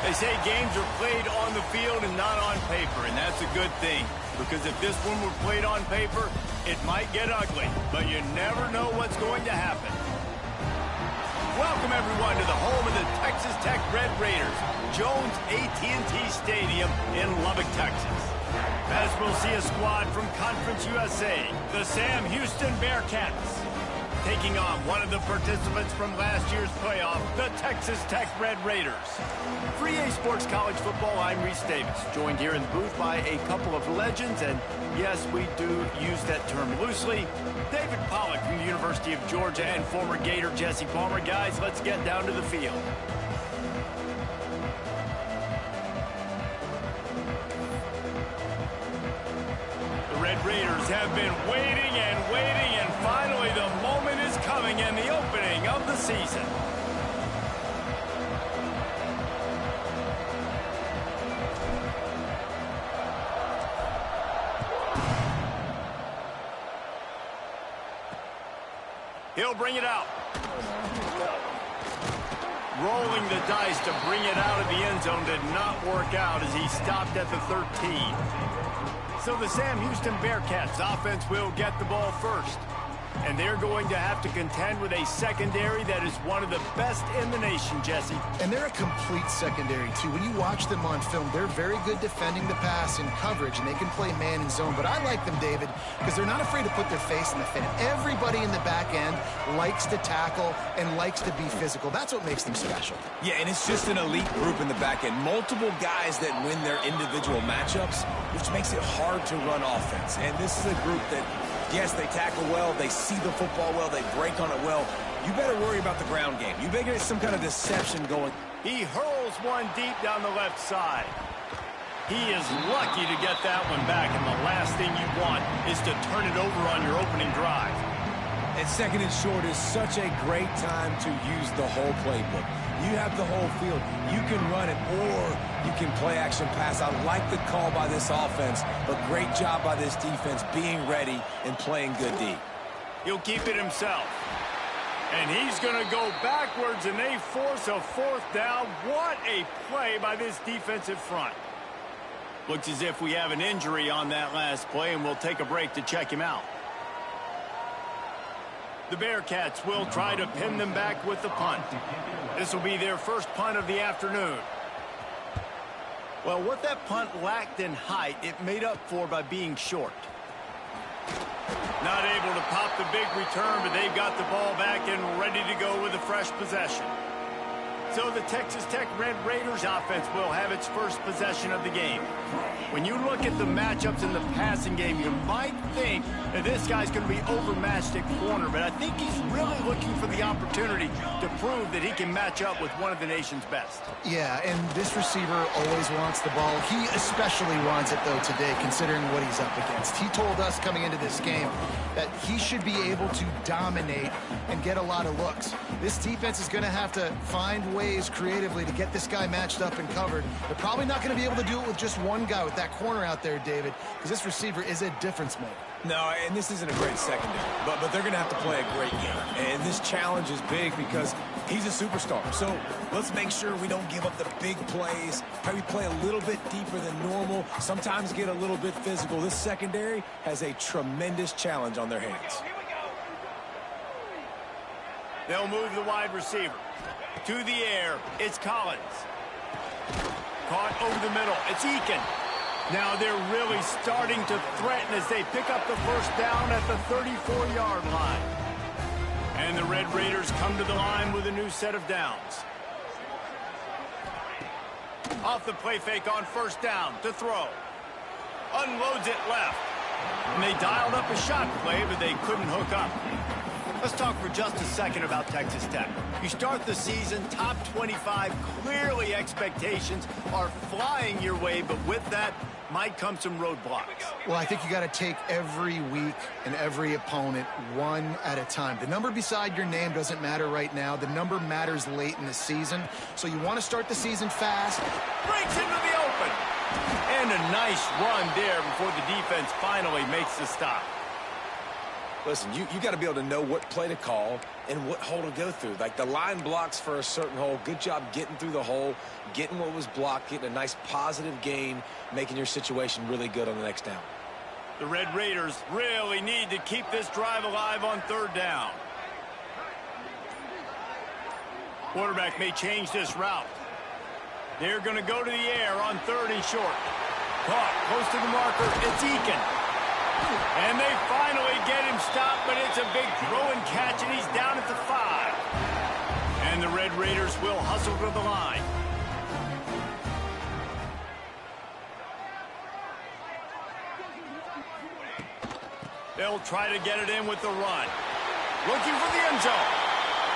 They say games are played on the field and not on paper, and that's a good thing. Because if this one were played on paper, it might get ugly. But you never know what's going to happen. Welcome, everyone, to the home of the Texas Tech Red Raiders, Jones AT&T Stadium in Lubbock, Texas. As we'll see a squad from Conference USA, the Sam Houston Bearcats, taking on one of the participants from last year's playoff, the Texas Tech Red Raiders. For EA Sports College Football, I'm Reese Davis, joined here in the booth by a couple of legends, and yes, we do use that term loosely. David Pollack from the University of Georgia and former Gator Jesse Palmer. Guys, let's get down to the field. The Red Raiders have been waiting and waiting, and finally the moment is coming in the opening of the season. He'll bring it out. Rolling the dice to bring it out of the end zone did not work out as he stopped at the 13. So the Sam Houston Bearcats offense will get the ball first. And they're going to have to contend with a secondary that is one of the best in the nation, Jesse. And they're a complete secondary, too. When you watch them on film, they're very good defending the pass and coverage, and they can play man and zone. But I like them, David, because they're not afraid to put their face in the fin. Everybody in the back end likes to tackle and likes to be physical. That's what makes them special. Yeah, and it's just an elite group in the back end. Multiple guys that win their individual matchups, which makes it hard to run offense. And this is a group that, yes, they tackle well, they see the football well, they break on it well. You better worry about the ground game. You better get some kind of deception going. He hurls one deep down the left side. He is lucky to get that one back, and the last thing you want is to turn it over on your opening drive. And second and short is such a great time to use the whole playbook. You have the whole field. You can run it, or you can play action pass. I like the call by this offense, but great job by this defense being ready and playing good D. He'll keep it himself. And he's going to go backwards, and they force a fourth down. What a play by this defensive front. Looks as if we have an injury on that last play, and we'll take a break to check him out. The Bearcats will try to pin them back with the punt. This will be their first punt of the afternoon. Well, what that punt lacked in height, it made up for by being short. Not able to pop the big return, but they've got the ball back and ready to go with a fresh possession. So the Texas Tech Red Raiders offense will have its first possession of the game. When you look at the matchups in the passing game, you might think that this guy's going to be overmatched at corner, but I think he's really looking for the opportunity to prove that he can match up with one of the nation's best. Yeah, and this receiver always wants the ball. He especially wants it, though, today, considering what he's up against. He told us coming into this game that he should be able to dominate and get a lot of looks. This defense is going to have to find ways creatively to get this guy matched up and covered. They're probably not going to be able to do it with just one guy with that corner out there, David, because this receiver is a difference maker. No, and this isn't a great secondary, but they're going to have to play a great game. And this challenge is big because he's a superstar. So let's make sure we don't give up the big plays. Maybe play a little bit deeper than normal. Sometimes get a little bit physical. This secondary has a tremendous challenge on their hands. They'll move the wide receiver. To the air, it's Collins. Caught over the middle, it's Eakin. Now they're really starting to threaten as they pick up the first down at the 34-yard line. And the Red Raiders come to the line with a new set of downs. Off the play fake on first down to throw. Unloads it left. And they dialed up a shot play, but they couldn't hook up. Let's talk for just a second about Texas Tech. You start the season top 25. Clearly expectations are flying your way, but with that might come some roadblocks. Well, I think you got to take every week and every opponent one at a time. The number beside your name doesn't matter right now. The number matters late in the season. So you want to start the season fast. Breaks into the open. And a nice run there before the defense finally makes the stop. Listen, you got to be able to know what play to call and what hole to go through. Like the line blocks for a certain hole. Good job getting through the hole, getting what was blocked, getting a nice positive gain, making your situation really good on the next down. The Red Raiders really need to keep this drive alive on third down. Quarterback may change this route. They're going to go to the air on third and short. Caught close to the marker. It's Eakin. And they finally get him stopped, but it's a big throw and catch, and he's down at the 5. And the Red Raiders will hustle to the line. They'll try to get it in with the run. Looking for the end zone.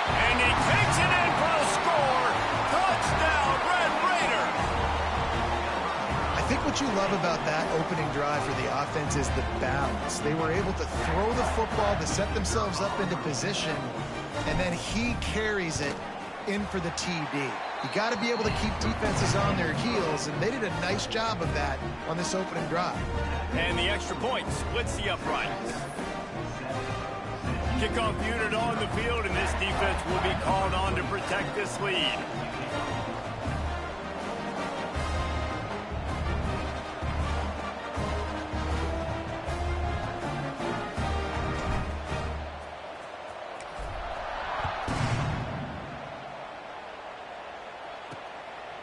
And he takes it in for a score. Touchdown, Red Raiders. I think what you love about that opening drive for the offense is the balance. They were able to throw the football to set themselves up into position, and then he carries it in for the TD. You got to be able to keep defenses on their heels, and they did a nice job of that on this opening drive. And the extra point splits the uprights. Kickoff unit on the field, and this defense will be called on to protect this lead.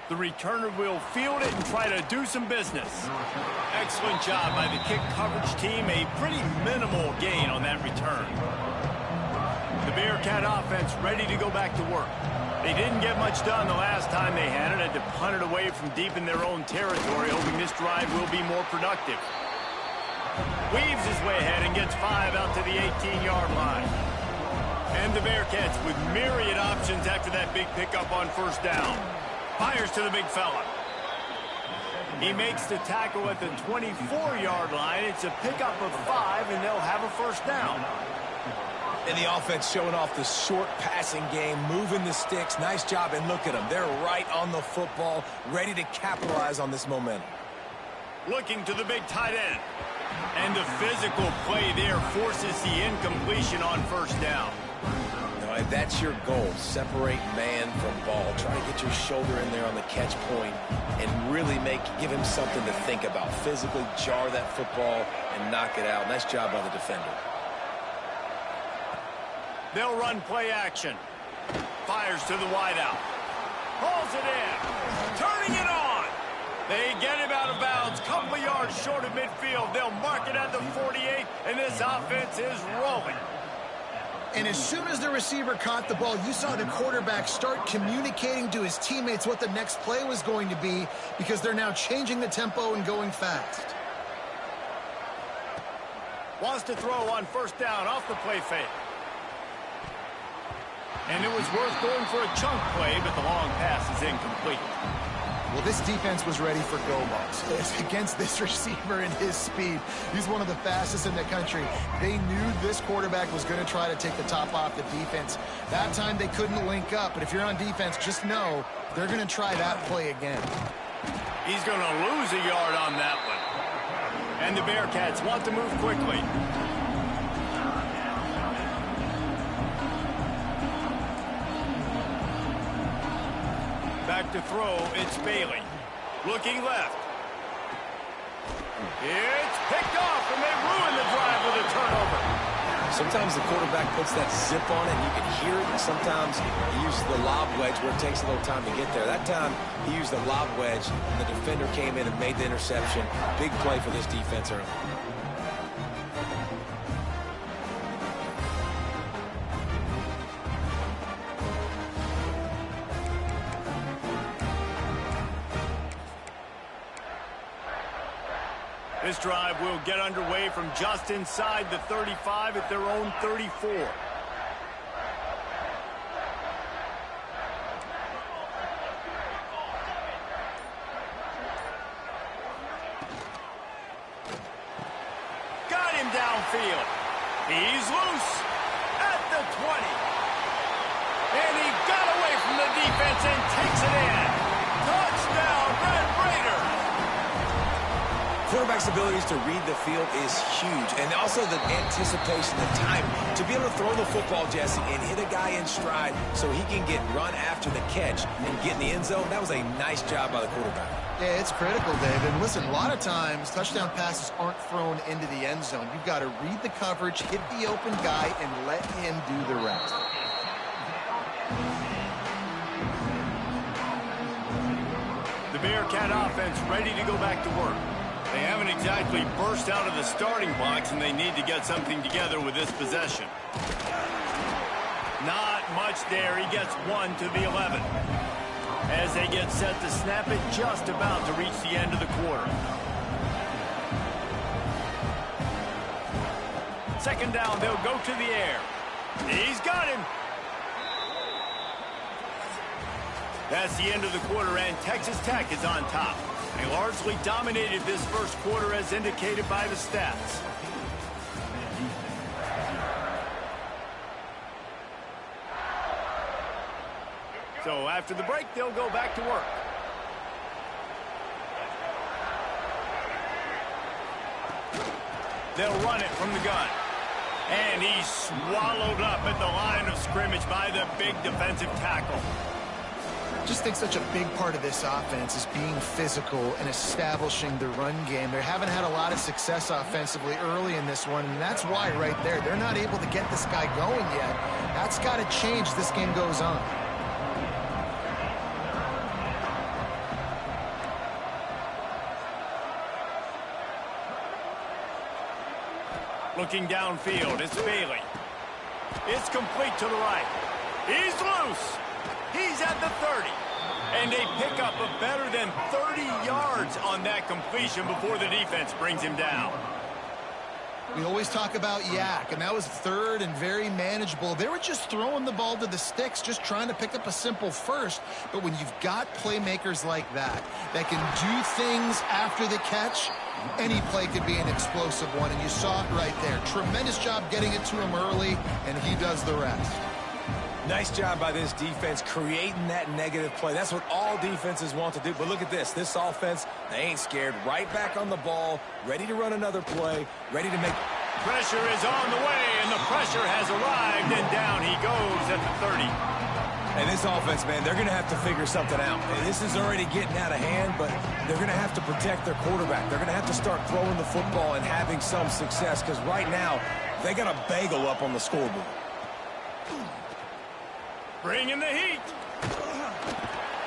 The returner will field it and try to do some business. Excellent job by the kick coverage team. A pretty minimal gain on that return. The Bearcat offense ready to go back to work. They didn't get much done the last time they had it. Had to punt it away from deep in their own territory, hoping this drive will be more productive. Weaves his way ahead and gets 5 out to the 18-yard line. And the Bearcats with myriad options after that big pickup on first down. Fires to the big fella. He makes the tackle at the 24-yard line. It's a pickup of 5, and they'll have a first down. And the offense showing off the short passing game, moving the sticks. Nice job, and look at them. They're right on the football, ready to capitalize on this momentum. Looking to the big tight end. And the physical play there forces the incompletion on first down. If that's your goal, separate man from ball. Try to get your shoulder in there on the catch point and really give him something to think about. Physically jar that football and knock it out. Nice job by the defender. They'll run play action. Fires to the wideout. Pulls it in. Turning it on. They get him out of bounds. Couple yards short of midfield. They'll mark it at the 48, and this offense is rolling. And as soon as the receiver caught the ball, you saw the quarterback start communicating to his teammates what the next play was going to be, because they're now changing the tempo and going fast. Wants to throw on first down off the play fake. And it was worth going for a chunk play, but the long pass is incomplete. Well, this defense was ready for go balls against this receiver and his speed. He's one of the fastest in the country. They knew this quarterback was going to try to take the top off the defense. That time they couldn't link up, but if you're on defense, just know they're going to try that play again. He's going to lose a yard on that one. And the Bearcats want to move quickly. Back to throw, it's Bailey. Looking left. It's picked off, and they ruin the drive with a turnover. Sometimes the quarterback puts that zip on it, and you can hear it, and sometimes he uses the lob wedge where it takes a little time to get there. That time, he used the lob wedge, and the defender came in and made the interception. Big play for this defense early. This drive will get underway from just inside the 35 at their own 34. Got him downfield. He's loose at the 20. And he got away from the defense and takes it in. Touchdown, Red Raiders. For quarterback's abilities to read the field is huge. And also the anticipation, the time to be able to throw the football, Jesse, and hit a guy in stride so he can get run after the catch and get in the end zone. That was a nice job by the quarterback. Yeah, it's critical, Dave. And listen, a lot of times touchdown passes aren't thrown into the end zone. You've got to read the coverage, hit the open guy, and let him do the rest. The Bearcat offense ready to go back to work. They haven't exactly burst out of the starting blocks, and they need to get something together with this possession. Not much there. He gets one to the 11. As they get set to snap it, just about to reach the end of the quarter. Second down, they'll go to the air. He's got him. That's the end of the quarter, and Texas Tech is on top. They largely dominated this first quarter as indicated by the stats. So after the break, they'll go back to work. They'll run it from the gun. And he's swallowed up at the line of scrimmage by the big defensive tackle. I just think such a big part of this offense is being physical and establishing the run game. They haven't had a lot of success offensively early in this one, and that's why right there, they're not able to get this guy going yet. That's got to change as this game goes on. Looking downfield, it's Bailey. It's complete to the right. He's loose. He's at the 30. And a pickup of better than 30 yards on that completion before the defense brings him down. We always talk about yak, and that was third and very manageable. They were just throwing the ball to the sticks, just trying to pick up a simple first. But when you've got playmakers like that can do things after the catch, any play could be an explosive one, and you saw it right there. Tremendous job getting it to him early, and he does the rest. Nice job by this defense creating that negative play. That's what all defenses want to do. But look at this. This offense, they ain't scared. Right back on the ball, ready to run another play, ready to make... Pressure is on the way, and the pressure has arrived, and down he goes at the 30. And this offense, man, they're going to have to figure something out. And this is already getting out of hand, but they're going to have to protect their quarterback. They're going to have to start throwing the football and having some success, because right now, they got a bagel up on the scoreboard. Bringing the heat.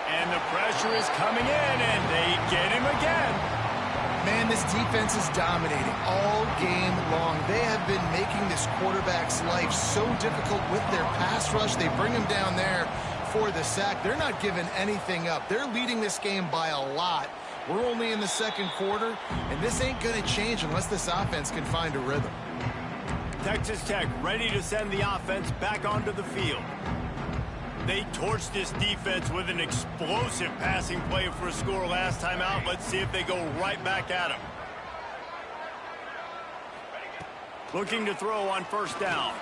And the pressure is coming in, and they get him again. Man, this defense is dominating all game long. They have been making this quarterback's life so difficult with their pass rush. They bring him down there for the sack. They're not giving anything up. They're leading this game by a lot. We're only in the second quarter, and this ain't going to change unless this offense can find a rhythm. Texas Tech ready to send the offense back onto the field. They torched this defense with an explosive passing play for a score last time out. Let's see if they go right back at him. Looking to throw on first down.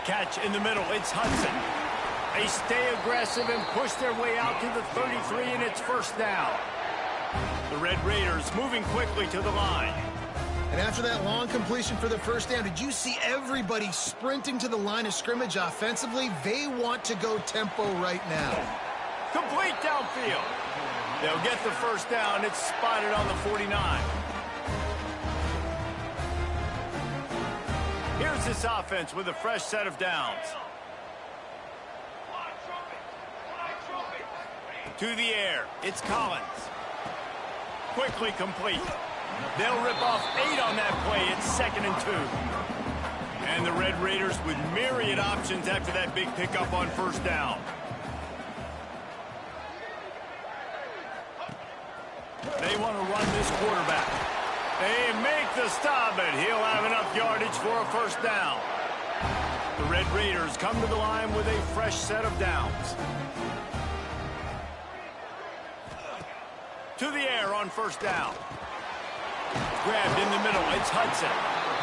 Catch in the middle. It's Hudson. They stay aggressive and push their way out to the 33, and it's first down. The Red Raiders moving quickly to the line. And after that long completion for the first down, did you see everybody sprinting to the line of scrimmage offensively? They want to go tempo right now. Complete downfield. They'll get the first down. It's spotted on the 49. Here's this offense with a fresh set of downs. To the air. It's Collins. Quickly complete. They'll rip off 8 on that play. It's 2nd and 2. And the Red Raiders with myriad options after that big pickup on first down. They want to run this quarterback. They make the stop, but he'll have enough yardage for a first down. The Red Raiders come to the line with a fresh set of downs. To the air on first down. Grabbed in the middle, it's Hudson.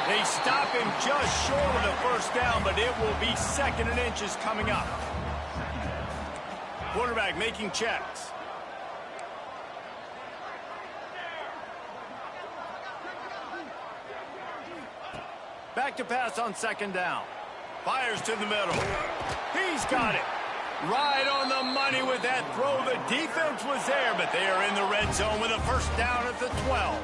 They stop him just short of the first down, but it will be 2nd and inches coming up. Quarterback making checks. Back to pass on second down. Fires to the middle. He's got it. Right on the money with that throw. The defense was there, but they are in the red zone with a first down at the 12.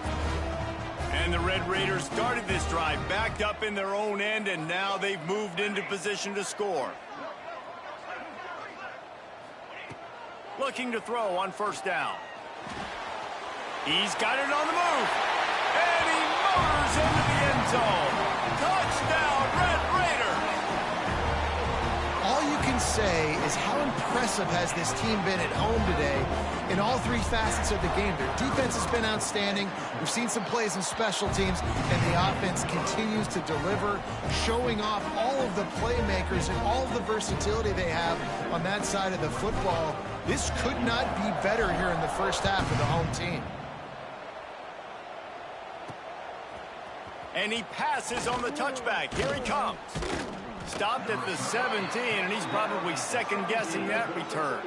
And the Red Raiders started this drive backed up in their own end, and now they've moved into position to score. Looking to throw on first down. He's got it on the move. And he motors into the end zone. Touchdown, Red Raiders! All you can say is how impressive has this team been at home today in all three facets of the game. Their defense has been outstanding. We've seen some plays in special teams, and the offense continues to deliver, showing off all of the playmakers and all of the versatility they have on that side of the football. This could not be better here in the first half of the home team. And he passes on the touchback. Here he comes. Stopped at the 17, and he's probably second-guessing that return.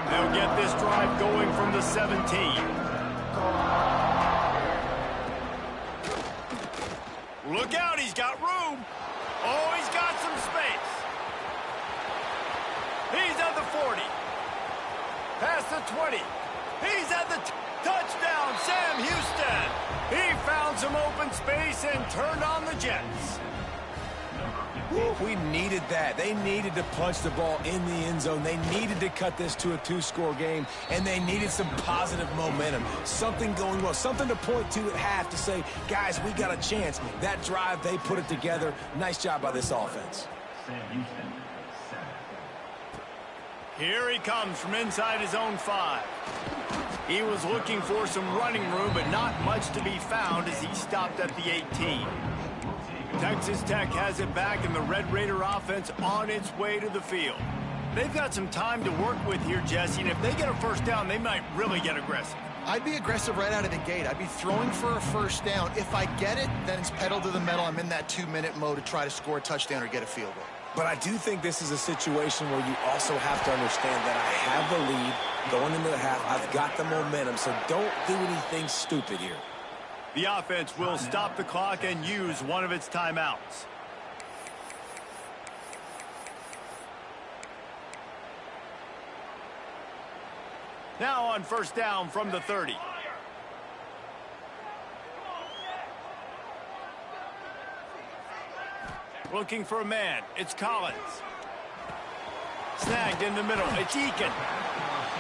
They'll get this drive going from the 17. Look out, he's got room. Oh, he's got some space. He's at the 40. Past the 20. He's at the touchdown, Sam Houston. He found some open space and turned on the Jets. We needed that. They needed to punch the ball in the end zone. They needed to cut this to a two-score game, and they needed some positive momentum. Something going well, something to point to at half to say, guys, we got a chance. That drive, they put it together. Nice job by this offense. Here he comes from inside his own 5. He was looking for some running room, but not much to be found as he stopped at the 18. Texas Tech has it back, and the Red Raider offense on its way to the field. They've got some time to work with here, Jesse, and if they get a first down, they might really get aggressive. I'd be aggressive right out of the gate. I'd be throwing for a first down. If I get it, then it's pedal to the metal. I'm in that 2-minute mode to try to score a touchdown or get a field goal. But I do think this is a situation where you also have to understand that I have the lead going into the half. I've got the momentum, so don't do anything stupid here. The offense will stop the clock and use one of its timeouts. Now on first down from the 30. Looking for a man. It's Collins. Snagged in the middle. It's Eakin.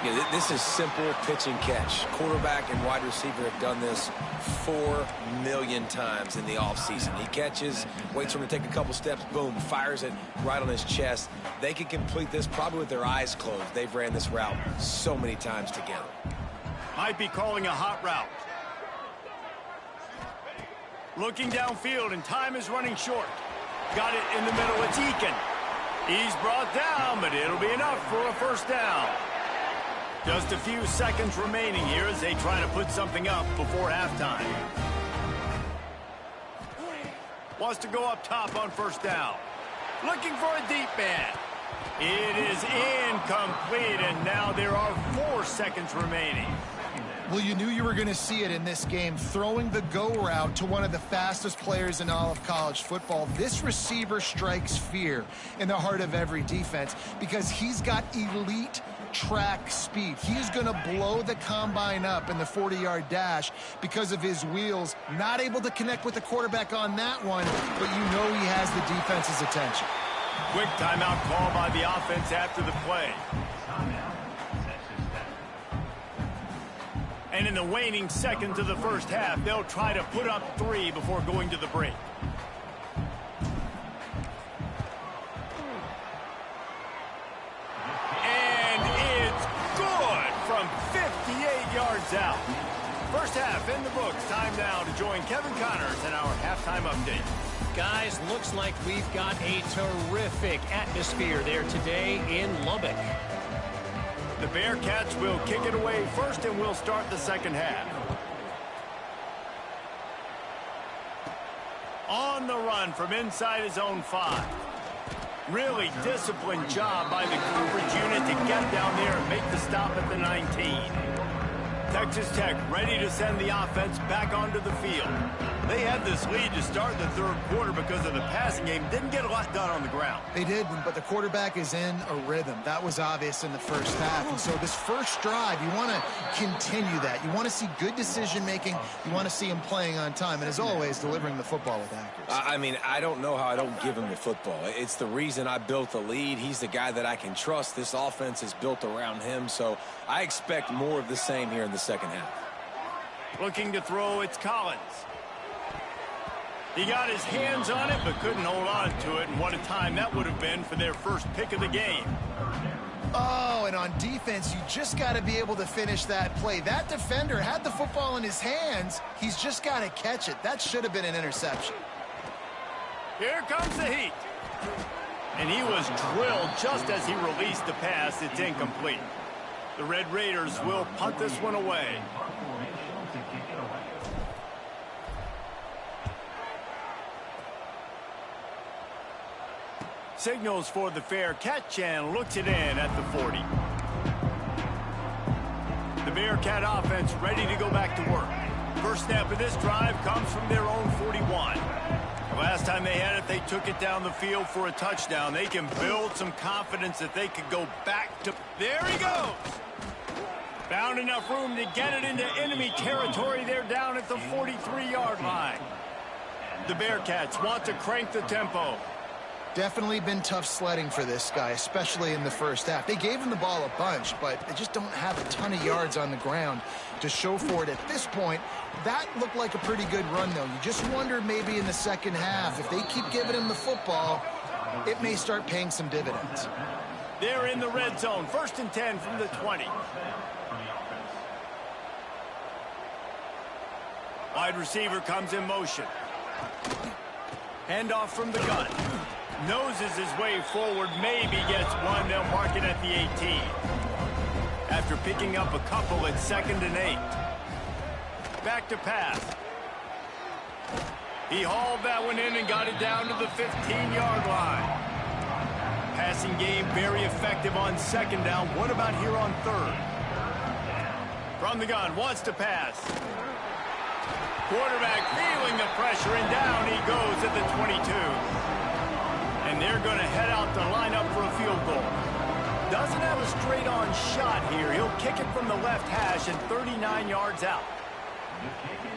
Yeah, this is simple pitch and catch. Quarterback and wide receiver have done this 4 million times in the offseason. He catches, waits for him to take a couple steps, boom, fires it right on his chest. They can complete this probably with their eyes closed. They've ran this route so many times together. Might be calling a hot route. Looking downfield, and time is running short. Got it in the middle. It's Eakin. He's brought down, but it'll be enough for a first down. Just a few seconds remaining here as they try to put something up before halftime. Wants to go up top on first down. Looking for a deep man. It is incomplete, and now there are 4 seconds remaining. Well, you knew you were going to see it in this game, throwing the go route to one of the fastest players in all of college football. This receiver strikes fear in the heart of every defense because he's got elite track speed. He's going to blow the combine up in the 40-yard dash because of his wheels. Not able to connect with the quarterback on that one, but you know he has the defense's attention. Quick timeout call by the offense after the play. And in the waning seconds of the first half, they'll try to put up 3 before going to the break. And it's good from 58 yards out. First half in the books. Time now to join Kevin Connors in our halftime update. Guys, looks like we've got a terrific atmosphere there today in Lubbock. The Bearcats will kick it away first, and we'll start the second half. On the run from inside his own 5. Really disciplined job by the coverage unit to get down there and make the stop at the 19. Texas Tech ready to send the offense back onto the field. They had this lead to start the third quarter because of the passing game. Didn't get a lot done on the ground. They did, but the quarterback is in a rhythm. That was obvious in the first half. And so this first drive, you want to continue that. You want to see good decision-making. You want to see him playing on time. And as always, delivering the football with accuracy. I mean, I don't know how I don't give him the football. It's the reason I built the lead. He's the guy that I can trust. This offense is built around him. So I expect more of the same here in the second half. Looking to throw, it's Collins. He got his hands on it, but couldn't hold on to it. And what a time that would have been for their first pick of the game. Oh, and on defense, you just got to be able to finish that play. That defender had the football in his hands. He's just got to catch it. That should have been an interception. Here comes the heat. And he was drilled just as he released the pass. It's incomplete. The Red Raiders will punt this one away. Signals for the fair catch and looks it in at the 40. The Bearcat offense ready to go back to work. First snap of this drive comes from their own 41. The last time they had it, they took it down the field for a touchdown. They can build some confidence that they could go back to... There he goes! Found enough room to get it into enemy territory. They're down at the 43-yard line. The Bearcats want to crank the tempo. Definitely been tough sledding for this guy, especially in the first half. They gave him the ball a bunch, but they just don't have a ton of yards on the ground to show for it at this point. That looked like a pretty good run, though. You just wonder maybe in the second half, if they keep giving him the football, it may start paying some dividends. They're in the red zone. 1st and 10 from the 20. Wide receiver comes in motion. Handoff from the gun. Noses his way forward, maybe gets one. They'll mark it at the 18. After picking up a couple, it's 2nd and 8. Back to pass. He hauled that one in and got it down to the 15-yard line. Passing game very effective on 2nd down. What about here on 3rd? From the gun, wants to pass. Quarterback feeling the pressure, and down he goes at the 22. And they're going to head out to line up for a field goal. Doesn't have a straight-on shot here. He'll kick it from the left hash and 39 yards out.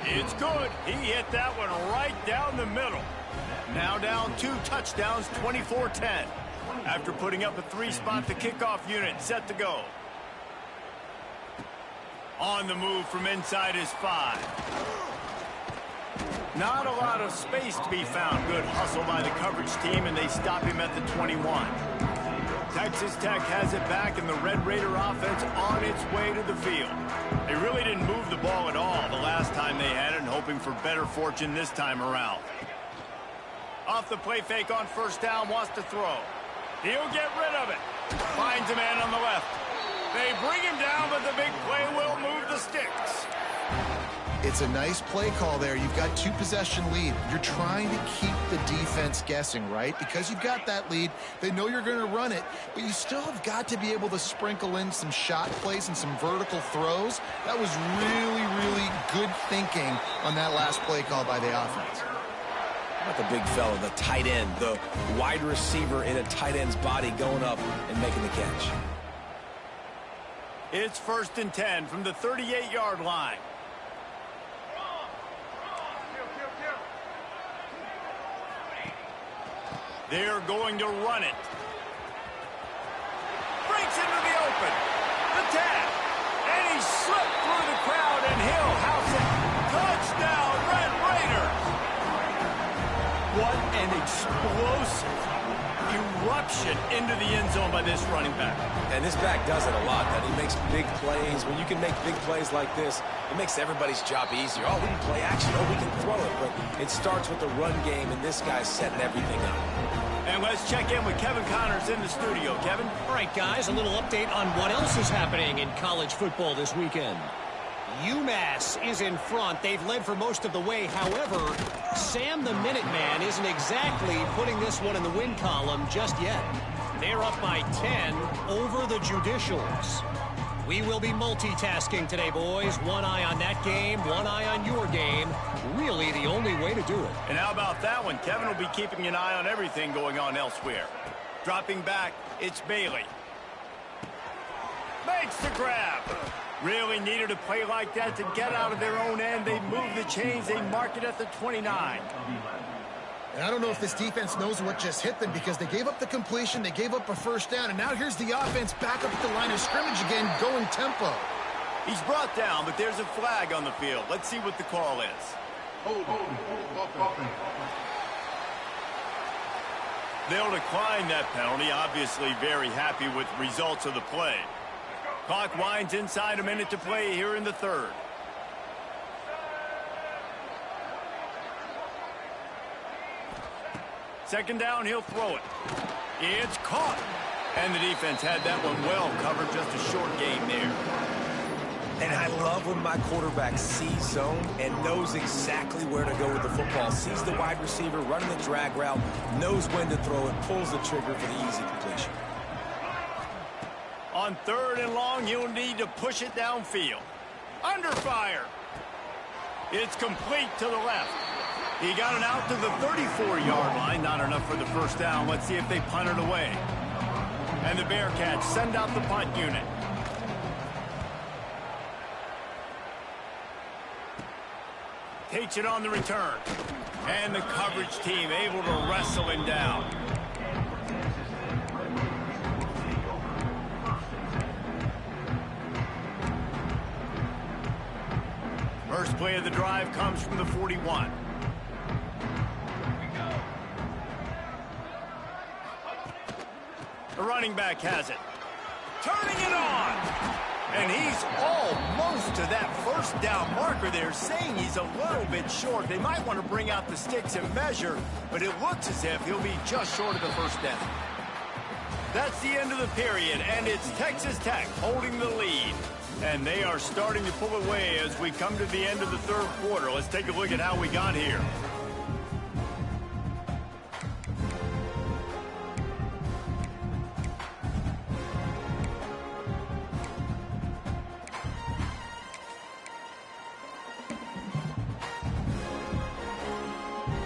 It's good. He hit that one right down the middle. Now down 2 touchdowns, 24-10. After putting up a 3-spot, the kickoff unit set to go. On the move from inside his 5. Not a lot of space to be found. Good hustle by the coverage team, and they stop him at the 21. Texas Tech has it back, and the Red Raider offense on its way to the field. They really didn't move the ball at all the last time they had it, and hoping for better fortune this time around. Off the play fake on 1st down, wants to throw. He'll get rid of it. Finds a man on the left. They bring him down, but the big play will move the sticks. It's a nice play call there. You've got 2-possession lead. You're trying to keep the defense guessing, right? Because you've got that lead, they know you're going to run it, but you still have got to be able to sprinkle in some shot plays and some vertical throws. That was really, really good thinking on that last play call by the offense. How about the big fella, the tight end, the wide receiver in a tight end's body going up and making the catch. It's 1st and 10 from the 38-yard line. They're going to run it. Breaks into the open. The tag. And he slipped through the crowd, and he'll house it. Touchdown, Red Raiders. What an explosive eruption into the end zone by this running back. And this back does it a lot, that he makes big plays. When you can make big plays like this, it makes everybody's job easier. Oh, we can play action. Oh, we can throw it. But it starts with the run game, and this guy's setting everything up. And let's check in with Kevin Connors in the studio. Kevin? All right, guys, a little update on what else is happening in college football this weekend. UMass is in front. They've led for most of the way. However, Sam the Minuteman isn't exactly putting this one in the win column just yet. They're up by 10 over the Judicials. We will be multitasking today, boys. One eye on that game, one eye on your game. Really the only way to do it. And how about that one? Kevin will be keeping an eye on everything going on elsewhere. Dropping back, it's Bailey. Makes the grab. Really needed a play like that to get out of their own end. They move the chains. They mark it at the 29. And I don't know if this defense knows what just hit them because they gave up the completion, they gave up a first down, and now here's the offense back up at the line of scrimmage again, going tempo. He's brought down, but there's a flag on the field. Let's see what the call is. They'll decline that penalty, obviously very happy with results of the play. Clock winds inside a minute to play here in the third. Second down, he'll throw it. It's caught. And the defense had that one well covered, just a short gain there. And I love when my quarterback sees zone and knows exactly where to go with the football. Sees the wide receiver running the drag route, knows when to throw it, pulls the trigger for the easy completion. On third and long, you'll need to push it downfield. Under fire. It's complete to the left. He got it out to the 34-yard line. Not enough for the first down. Let's see if they punt it away. And the Bearcats send out the punt unit. Takes it on the return. And the coverage team able to wrestle him down. First play of the drive comes from the 41. The running back has it. Turning it on. And he's almost to that first down marker there, saying he's a little bit short. They might want to bring out the sticks and measure, but it looks as if he'll be just short of the first down. That's the end of the period, and it's Texas Tech holding the lead. And they are starting to pull away as we come to the end of the third quarter. Let's take a look at how we got here.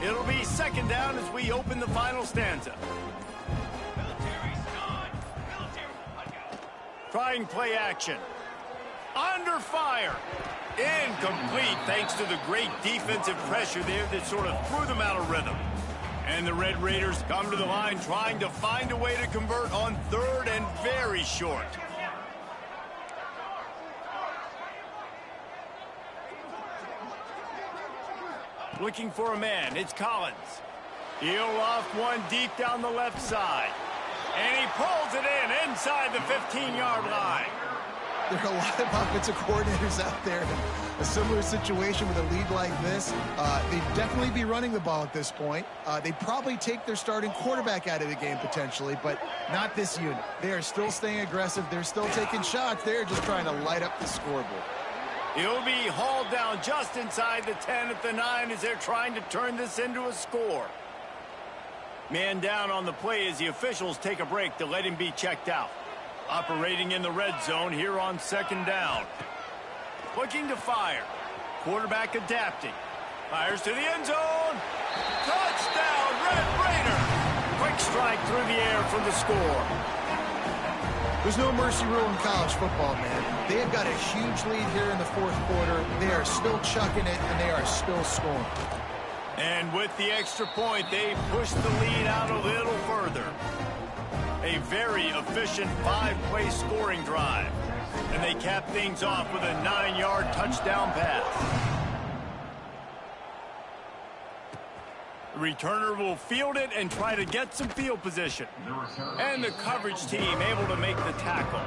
It'll be second down as we open the final stanza. Trying play action. Under fire. Incomplete thanks to the great defensive pressure there that sort of threw them out of rhythm. And the Red Raiders come to the line trying to find a way to convert on third and very short. Looking for a man. It's Collins. He'll off one deep down the left side. And he pulls it in inside the 15-yard line. There are a lot of offensive coordinators out there in a similar situation with a lead like this. They'd definitely be running the ball at this point. They'd probably take their starting quarterback out of the game potentially, but not this unit. They are still staying aggressive. They're still taking shots. They're just trying to light up the scoreboard. He'll be hauled down just inside the 10 at the 9 as they're trying to turn this into a score. Man down on the play as the officials take a break to let him be checked out. Operating in the red zone here on second down. Looking to fire. Quarterback adapting. Fires to the end zone. Touchdown, Red Raider. Quick strike through the air for the score. There's no mercy rule in college football, man. They have got a huge lead here in the fourth quarter. They are still chucking it, and they are still scoring. And with the extra point, they push the lead out a little further. A very efficient 5-play scoring drive. And they cap things off with a 9-yard touchdown pass. The returner will field it and try to get some field position. And the coverage team able to make the tackle.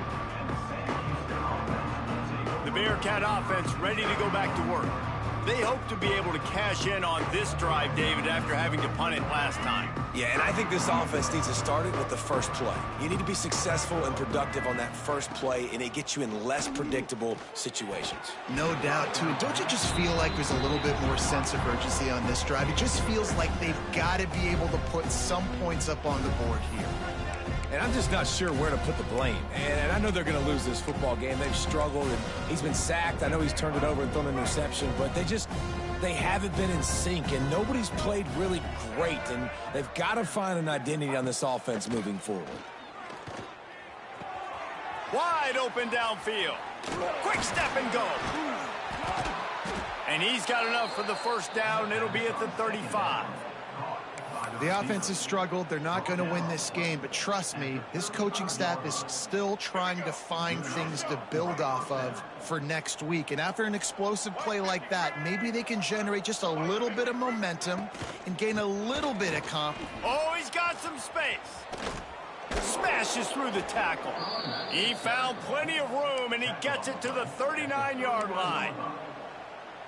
The Bearcat offense ready to go back to work. They hope to be able to cash in on this drive, David, after having to punt it last time. Yeah, and I think this offense needs to start it with the first play. You need to be successful and productive on that first play, and it gets you in less predictable situations. No doubt, too. Don't you just feel like there's a little bit more sense of urgency on this drive? It just feels like they've got to be able to put some points up on the board here. And I'm just not sure where to put the blame. And I know they're going to lose this football game. They've struggled, and he's been sacked. I know he's turned it over and thrown an interception, but they haven't been in sync, and nobody's played really great, and they've got to find an identity on this offense moving forward. Wide open downfield. Quick step and go. And he's got enough for the first down. It'll be at the 35. The offense has struggled. They're not going to win this game, but trust me, his coaching staff is still trying to find things to build off of for next week. And after an explosive play like that, maybe they can generate just a little bit of momentum and gain a little bit of confidence. Oh, he's got some space. Smashes through the tackle. He found plenty of room, and he gets it to the 39-yard line.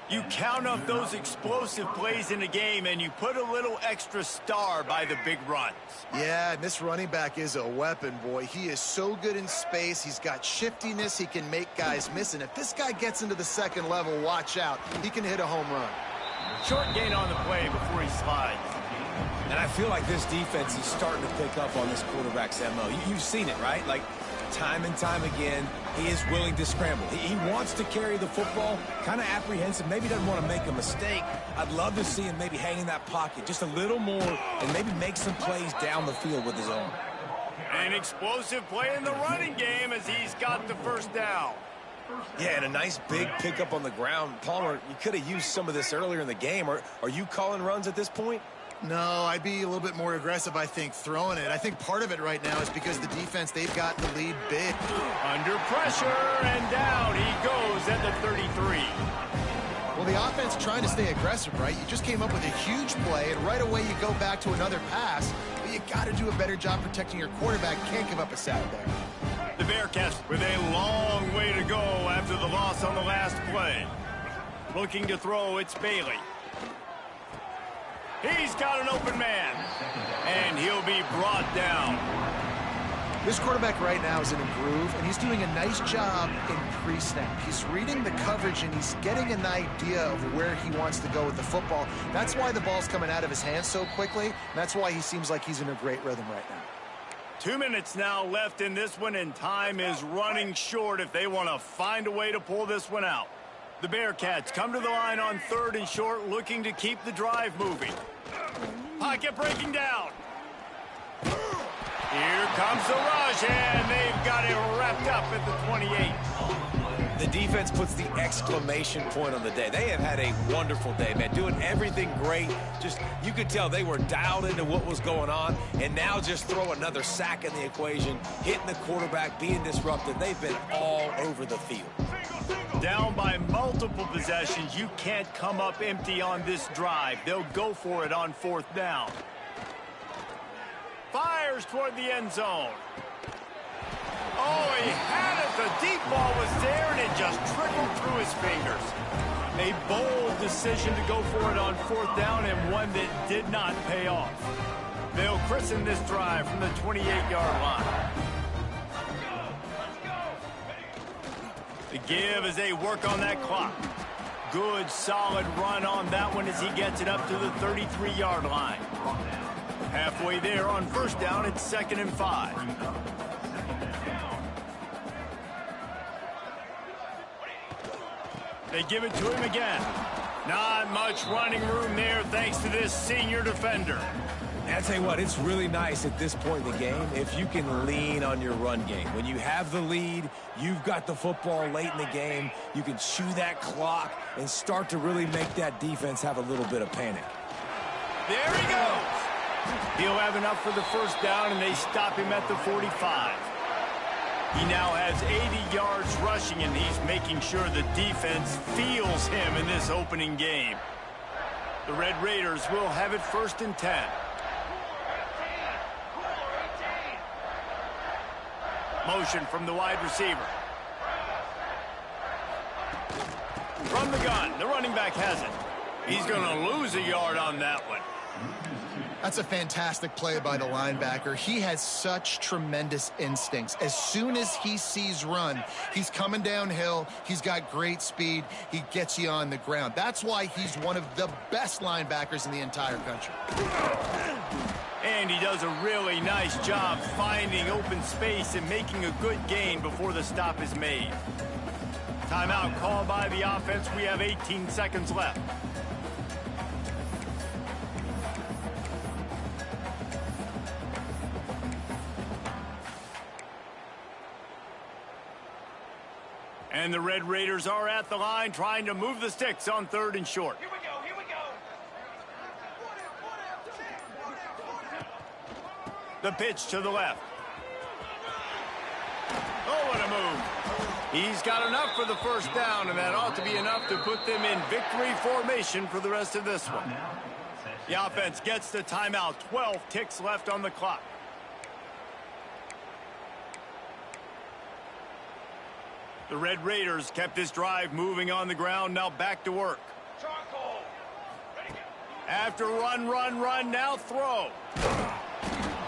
You count up those explosive plays in a game, and you put a little extra star by the big runs. Yeah, and this running back is a weapon, boy. He is so good in space. He's got shiftiness. He can make guys miss. And if this guy gets into the second level, watch out. He can hit a home run. Short gain on the play before he slides. And I feel like this defense is starting to pick up on this quarterback's MO. You've seen it, right? Like, time and time again, he is willing to scramble. He wants to carry the football, kind of apprehensive, maybe doesn't want to make a mistake. I'd love to see him maybe hang in that pocket just a little more and maybe make some plays down the field with his own. An explosive play in the running game as he's got the first down. Yeah, and a nice big pickup on the ground. Palmer, you could have used some of this earlier in the game. Are you calling runs at this point? No, I'd be a little bit more aggressive, I think, throwing it. I think part of it right now is because the defense, they've got the lead big. Under pressure, and down he goes at the 33. Well, the offense trying to stay aggressive, right? You just came up with a huge play, and right away you go back to another pass. But you got to do a better job protecting your quarterback. Can't give up a sack there. The Bearcats with a long way to go after the loss on the last play. Looking to throw, it's Bailey. He's got an open man, and he'll be brought down. This quarterback right now is in a groove, and he's doing a nice job in pre-snap. He's reading the coverage, and he's getting an idea of where he wants to go with the football. That's why the ball's coming out of his hands so quickly, and that's why he seems like he's in a great rhythm right now. 2 minutes now left in this one, and time is running short if they want to find a way to pull this one out. The Bearcats come to the line on 3rd and short, looking to keep the drive moving. Pocket breaking down. Here comes the rush, and they've got it wrapped up at the 28. The defense puts the exclamation point on the day. They have had a wonderful day, man, doing everything great. Just, you could tell they were dialed into what was going on, and now just throw another sack in the equation, hitting the quarterback, being disrupted. They've been all over the field. Down by multiple possessions, you can't come up empty on this drive. They'll go for it on 4th down. Fires toward the end zone. Oh, he had it. The deep ball was there, and it just trickled through his fingers. A bold decision to go for it on 4th down, and one that did not pay off. They'll christen this drive from the 28-yard line. The give as they work on that clock. Good, solid run on that one as he gets it up to the 33-yard line. Halfway there on 1st down, it's 2nd and 5. They give it to him again. Not much running room there thanks to this senior defender. I'll tell you what, it's really nice at this point in the game if you can lean on your run game. When you have the lead, you've got the football late in the game, you can chew that clock and start to really make that defense have a little bit of panic. There he goes. He'll have enough for the 1st down, and they stop him at the 45. He now has 80 yards rushing, and he's making sure the defense feels him in this opening game. The Red Raiders will have it 1st and 10. Motion from the wide receiver. From the gun, the running back has it. He's going to lose a yard on that one. That's a fantastic play by the linebacker. He has such tremendous instincts. As soon as he sees run, he's coming downhill. He's got great speed. He gets you on the ground. That's why he's one of the best linebackers in the entire country. And mind, he does a really nice job finding open space and making a good gain before the stop is made. Timeout called by the offense. We have 18 seconds left. And the Red Raiders are at the line trying to move the sticks on 3rd and short. Here we go, here we go. The pitch to the left. Oh, what a move. He's got enough for the first down, and that ought to be enough to put them in victory formation for the rest of this one. The offense gets the timeout. 12 ticks left on the clock. The Red Raiders kept this drive moving on the ground. Now back to work. Charcoal. Ready, go. After run, now throw.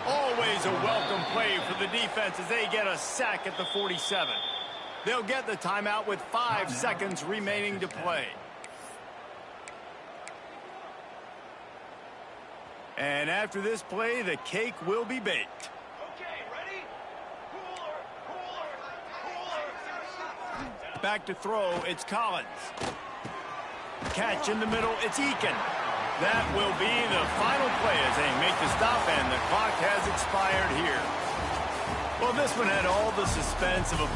Always a welcome play for the defense as they get a sack at the 47. They'll get the timeout with 5 seconds remaining to play. And after this play, the cake will be baked. Okay, ready? Cooler, cooler, cooler. Back to throw, it's Collins. Catch in the middle, it's Eakin. That will be the final play as they make the stop, and the clock has expired here. Well, this one had all the suspense of a